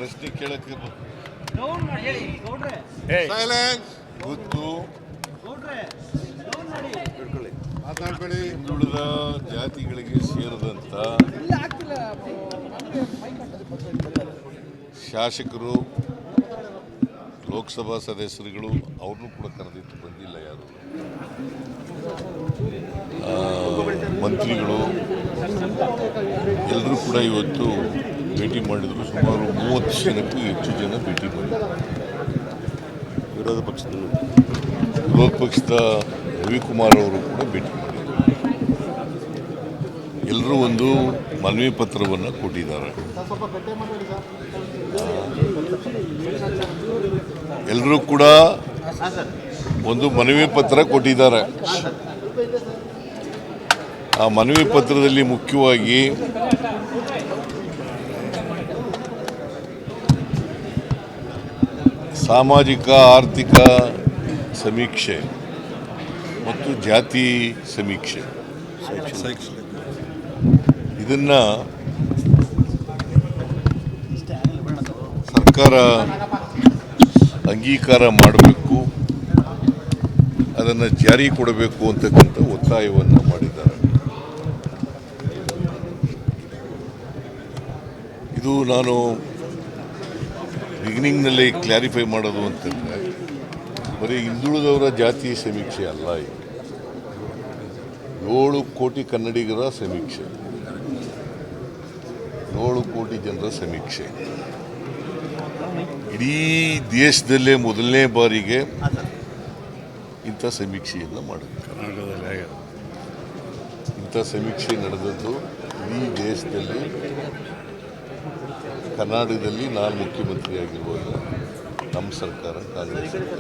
ಪ್ರಶ್ನೆ ಕೇಳಕ್ಕೆ ಗೊತ್ತು. ಹಿಂದುಳಿದ ಜಾತಿಗಳಿಗೆ ಸೇರಿದಂಥ ಶಾಸಕರು, ಲೋಕಸಭಾ ಸದಸ್ಯರುಗಳು ಅವ್ರನ್ನೂ ಕೂಡ ಕರೆದಿತ್ತು, ಬಂದಿಲ್ಲ ಯಾರು. ಮಂತ್ರಿಗಳು ಎಲ್ಲರೂ ಕೂಡ ಇವತ್ತು ಭೇಟಿ ಮಾಡಿದರು. ಸುಮಾರು 30 ಜನಕ್ಕೂ ಹೆಚ್ಚು ಜನ ಭೇಟಿ ಮಾಡಿದರು. ವಿರೋಧ ಪಕ್ಷದ ರವಿಕುಮಾರ್ ಅವರು ಕೂಡ ಭೇಟಿ ಮಾಡಿದರು. ಎಲ್ಲರೂ ಒಂದು ಮನವಿ ಪತ್ರವನ್ನು ಕೊಟ್ಟಿದ್ದಾರೆ. ಎಲ್ಲರೂ ಕೂಡ ಒಂದು ಮನವಿ ಪತ್ರ ಕೊಟ್ಟಿದ್ದಾರೆ. ಆ ಮನವಿ ಪತ್ರದಲ್ಲಿ ಮುಖ್ಯವಾಗಿ ಸಾಮಾಜಿಕ ಆರ್ಥಿಕ ಸಮೀಕ್ಷೆ ಮತ್ತು ಜಾತಿ ಸಮೀಕ್ಷೆ ಇದನ್ನು ಸರ್ಕಾರ ಅಂಗೀಕಾರ ಮಾಡಬೇಕು, ಅದನ್ನು ಜಾರಿ ಕೊಡಬೇಕು ಅಂತಕ್ಕಂಥ ಒತ್ತಾಯವನ್ನು ಮಾಡಿದ್ದಾರೆ. ಇದು ನಾನು ಬಿಗಿನಿಂಗ್ನಲ್ಲಿ ಕ್ಲಾರಿಫೈ ಮಾಡೋದು ಅಂತಂದರೆ, ಬರೀ ಹಿಂದುಳಿದವರ ಜಾತಿ ಸಮೀಕ್ಷೆ ಅಲ್ಲ, ಇದು 7 ಕೋಟಿ ಕನ್ನಡಿಗರ ಸಮೀಕ್ಷೆ, 7 ಕೋಟಿ ಜನರ ಸಮೀಕ್ಷೆ. ಇಡೀ ದೇಶದಲ್ಲೇ ಮೊದಲನೇ ಬಾರಿಗೆ ಇಂಥ ಸಮೀಕ್ಷೆಯನ್ನು ಮಾಡಿದ್ರು. ಇಂಥ ಸಮೀಕ್ಷೆ ನಡೆದದ್ದು ಇಡೀ ದೇಶದಲ್ಲಿ. ಕರ್ನಾಟಕದಲ್ಲಿ ನಾನು ಮುಖ್ಯಮಂತ್ರಿಯಾಗಿರುವಾಗ ನಮ್ಮ ಸರ್ಕಾರ, ಕಾಂಗ್ರೆಸ್ ಸರ್ಕಾರ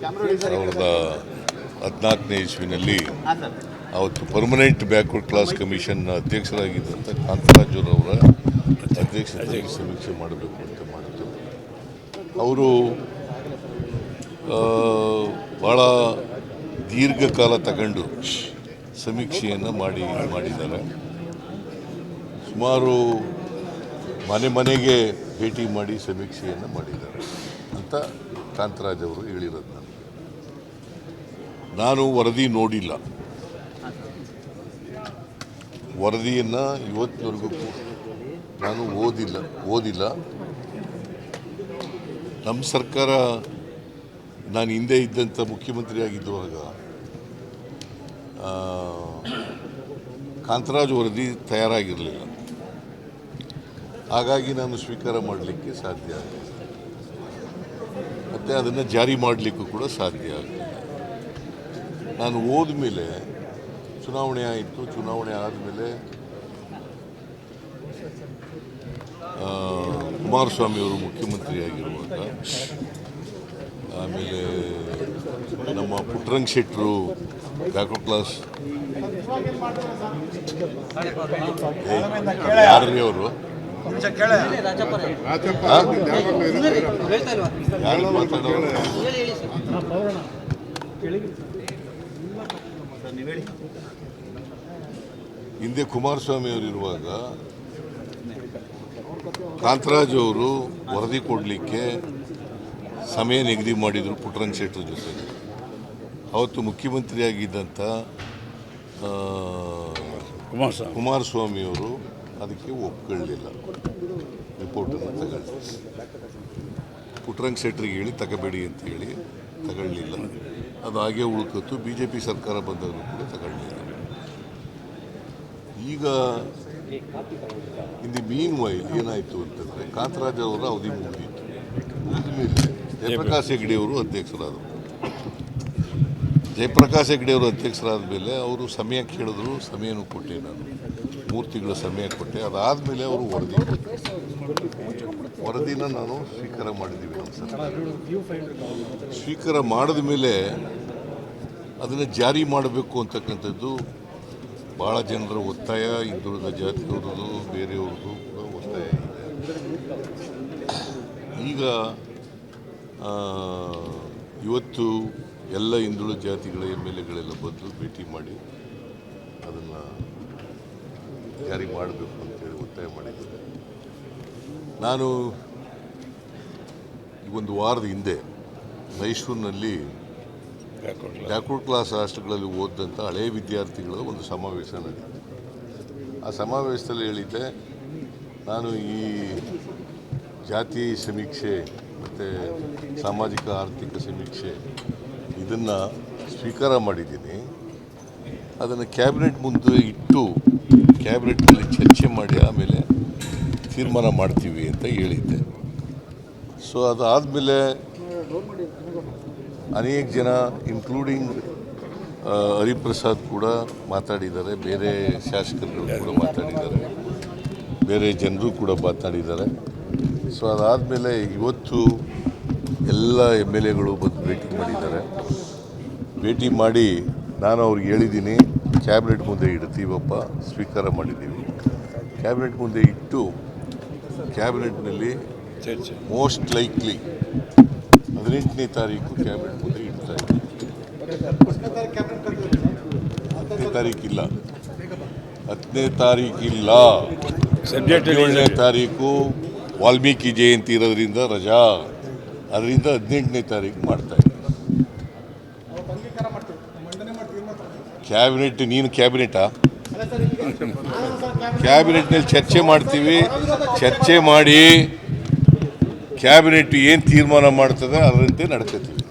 2014ನೇ ಇಸ್ವಿನಲ್ಲಿ ಅವತ್ತು ಪರ್ಮನೆಂಟ್ ಬ್ಯಾಕ್ವರ್ಡ್ ಕ್ಲಾಸ್ ಕಮಿಷನ್ ಅಧ್ಯಕ್ಷರಾಗಿದ್ದಂಥ ಕಾಂತರಾಜುರವರ ಅಧ್ಯಕ್ಷತೆಯಲ್ಲಿ ಸಮೀಕ್ಷೆ ಮಾಡಬೇಕು ಅಂತ ಮಾಡಿದ್ರು. ಅವರು ಭಾಳ ದೀರ್ಘಕಾಲ ತಗೊಂಡು ಸಮೀಕ್ಷೆಯನ್ನು ಮಾಡಿದ್ದಾರೆ. ಸುಮಾರು ಮನೆಗೆ ಭೇಟಿ ಮಾಡಿ ಸಮೀಕ್ಷೆಯನ್ನು ಮಾಡಿದ್ದಾರೆ ಅಂತ ಕಾಂತರಾಜ್ ಅವರು ಹೇಳಿರೋದು. ನಾನು ವರದಿ ನೋಡಿಲ್ಲ, ವರದಿಯನ್ನು ಇವತ್ತಿನವರೆಗೂ ನಾನು ಓದಿಲ್ಲ. ನಮ್ಮ ಸರ್ಕಾರ, ನಾನು ಹಿಂದೆ ಇದ್ದಂಥ ಮುಖ್ಯಮಂತ್ರಿ ಆಗಿದ್ದುವಾಗ ಕಾಂತರಾಜ್ ವರದಿ ತಯಾರಾಗಿರಲಿಲ್ಲ. ಹಾಗಾಗಿ ನಾನು ಸ್ವೀಕಾರ ಮಾಡಲಿಕ್ಕೆ ಸಾಧ್ಯ ಆಗಲಿಲ್ಲ, ಮತ್ತು ಅದನ್ನು ಜಾರಿ ಮಾಡಲಿಕ್ಕೂ ಕೂಡ ಸಾಧ್ಯ ಆಗಲಿಲ್ಲ. ನಾನು ಹೋದ ಮೇಲೆ ಚುನಾವಣೆ ಆಯಿತು. ಚುನಾವಣೆ ಆದಮೇಲೆ ಕುಮಾರಸ್ವಾಮಿಯವರು ಮುಖ್ಯಮಂತ್ರಿಯಾಗಿರುವಾಗ, ಆಮೇಲೆ ನಮ್ಮ ಪುಟ್ಟರಂಗ ಶೆಟ್ಟರು ಬ್ಯಾಕ್ವರ್ಡ್ ಕ್ಲಾಸ್ ಯಾರ್ರೀ ಅವರು ಯಾರು ಮಾತಾಡೋರು? ಹಿಂದೆ ಕುಮಾರಸ್ವಾಮಿ ಅವರು ಇರುವಾಗ ಕಾಂತರಾಜ್ ಅವರು ವರದಿ ಕೊಡಲಿಕ್ಕೆ ಸಮಯ ನಿಗದಿ ಮಾಡಿದರು ಪುಟ್ಟರಂಗ ಶೆಟ್ಟರ ಜೊತೆಗೆ. ಅವತ್ತು ಮುಖ್ಯಮಂತ್ರಿಯಾಗಿದ್ದಂಥ ಕುಮಾರಸ್ವಾಮಿಯವರು ಅದಕ್ಕೆ ಒಪ್ಕೊಳ್ಳಲಿಲ್ಲ, ರಿಪೋರ್ಟನ್ನು ತಗೊಳ್ಳಿ. ಪುಟ್ಟರಂಗ ಶೆಟ್ಟರಿಗೆ ಹೇಳಿ ತಗೋಬೇಡಿ ಅಂತ ಹೇಳಿ ತಗೊಳ್ಳಿಲ್ಲ. ಅದು ಹಾಗೆ ಉಳ್ಕೊತ್ತು. BJP ಸರ್ಕಾರ ಬಂದಾಗಲೂ ಕೂಡ ತಗೊಳ್ಳಿಲ್ಲ. ಈಗ ಇನ್ ದಿ ಮೀನ್ ವೈಲ್ ಏನಾಯಿತು ಅಂತಂದರೆ, ಕಾಂತರಾಜ್ ಅವರ ಅವಧಿ ಮುಗಿದಿತ್ತು. ಮುಗಿದ ಮೇಲೆ ಜಯಪ್ರಕಾಶ್ ಹೆಗಡೆ ಅವರು ಅಧ್ಯಕ್ಷರಾದರು. ಜಯಪ್ರಕಾಶ್ ಹೆಗಡೆ ಅವರು ಅಧ್ಯಕ್ಷರಾದ ಮೇಲೆ ಅವರು ಸಮಯ ಕೇಳಿದ್ರು. ಸಮಯನೂ ಕೊಟ್ಟೆ, ನಾನು 3 ತಿಂಗಳ ಸಮಯ ಕೊಟ್ಟೆ. ಅದಾದಮೇಲೆ ಅವರು ವರದಿನ ನಾನು ಸ್ವೀಕಾರ ಮಾಡಿದ್ದೀವಿ. ನಮ್ಮ ಸರ್ಕಾರ ಸ್ವೀಕಾರ ಮಾಡಿದ ಮೇಲೆ ಅದನ್ನು ಜಾರಿ ಮಾಡಬೇಕು ಅಂತಕ್ಕಂಥದ್ದು ಭಾಳ ಜನರ ಒತ್ತಾಯ, ಹಿಂದುಳಿದ ಜಾತಿಯವ್ರದ್ದು, ಬೇರೆಯವ್ರದ್ದು ಕೂಡ ಒತ್ತಾಯ ಇದೆ. ಈಗ ಇವತ್ತು ಎಲ್ಲ ಹಿಂದುಳಿದ ಜಾತಿಗಳ MLAಗಳೆಲ್ಲ ಬಂದು ಭೇಟಿ ಮಾಡಿ ಅದನ್ನು ಜಾರಿ ಮಾಡಬೇಕು ಅಂತೇಳಿ ಒತ್ತಾಯ ಮಾಡಿದ್ದಾರೆ. ನಾನು ಒಂದು ವಾರದ ಹಿಂದೆ ಮೈಸೂರಿನಲ್ಲಿ ಬ್ಯಾಕ್ವರ್ಡ್ ಕ್ಲಾಸ್ ಹಾಸ್ಟೆಲ್ಗಳಲ್ಲಿ ಓದಿದಂಥ ಹಳೆಯ ವಿದ್ಯಾರ್ಥಿಗಳ ಒಂದು ಸಮಾವೇಶ ನಡೆಯಿತು. ಆ ಸಮಾವೇಶದಲ್ಲಿ ಹೇಳಿದ್ದೆ, ನಾನು ಈ ಜಾತಿ ಸಮೀಕ್ಷೆ ಮತ್ತು ಸಾಮಾಜಿಕ ಆರ್ಥಿಕ ಸಮೀಕ್ಷೆ ಇದನ್ನು ಸ್ವೀಕಾರ ಮಾಡಿದ್ದೀನಿ. ಅದನ್ನು ಕ್ಯಾಬಿನೆಟ್ ಮುಂದೆ ಇಟ್ಟು ಕ್ಯಾಬಿನೆಟ್ನಲ್ಲಿ ಚರ್ಚೆ ಮಾಡಿ ಆಮೇಲೆ ತೀರ್ಮಾನ ಮಾಡ್ತೀವಿ ಅಂತ ಹೇಳಿದ್ದೆ. ಸೊ ಅದಾದಮೇಲೆ ಅನೇಕ ಜನ ಇನ್ಕ್ಲೂಡಿಂಗ್ ಹರಿಪ್ರಸಾದ್ ಕೂಡ ಮಾತಾಡಿದ್ದಾರೆ, ಬೇರೆ ಶಾಸಕರುಗಳು ಕೂಡ ಮಾತಾಡಿದ್ದಾರೆ, ಬೇರೆ ಜನರು ಕೂಡ ಮಾತಾಡಿದ್ದಾರೆ. ಸೊ ಅದಾದಮೇಲೆ ಇವತ್ತು ಎಲ್ಲ MLAಗಳು ಬಂದು ಭೇಟಿ ಮಾಡಿದ್ದಾರೆ. ಭೇಟಿ ಮಾಡಿ ನಾನು ಅವ್ರಿಗೆ ಹೇಳಿದ್ದೀನಿ, ಕ್ಯಾಬಿನೆಟ್ ಮುಂದೆ ಇಡ್ತೀವಪ್ಪ, ಸ್ವೀಕಾರ ಮಾಡಿದ್ದೀವಿ. ಕ್ಯಾಬಿನೆಟ್ ಮುಂದೆ ಇಟ್ಟು ಕ್ಯಾಬಿನೆಟ್ನಲ್ಲಿ ಮೋಸ್ಟ್ ಲೈಕ್ಲಿ 18ನೇ ತಾರೀಕು ಕ್ಯಾಬಿನೆಟ್ ಮುಂದೆ ಇಡ್ತಾ ಇದ್ದೀವಿ. 10ನೇ ತಾರೀಕಿಲ್ಲ, 10ನೇ ತಾರೀಕಿಲ್ಲ, 17ನೇ ತಾರೀಕು ವಾಲ್ಮೀಕಿ ಜಯಂತಿ ಇರೋದ್ರಿಂದ ರಜಾ, ಅದರಿಂದ 18ನೇ ತಾರೀಕು ಮಾಡ್ತಾ ಇದ್ದೀವಿ. ಕ್ಯಾಬಿನೆಟ್, ನೀನು ಕ್ಯಾಬಿನೆಟಾ? ಕ್ಯಾಬಿನೆಟ್ನಲ್ಲಿ ಚರ್ಚೆ ಮಾಡ್ತೀವಿ. ಚರ್ಚೆ ಮಾಡಿ ಕ್ಯಾಬಿನೆಟ್ ಏನು ತೀರ್ಮಾನ ಮಾಡ್ತದೆ ಅದರಂತೆ ನಡ್ಕೋತೀವಿ.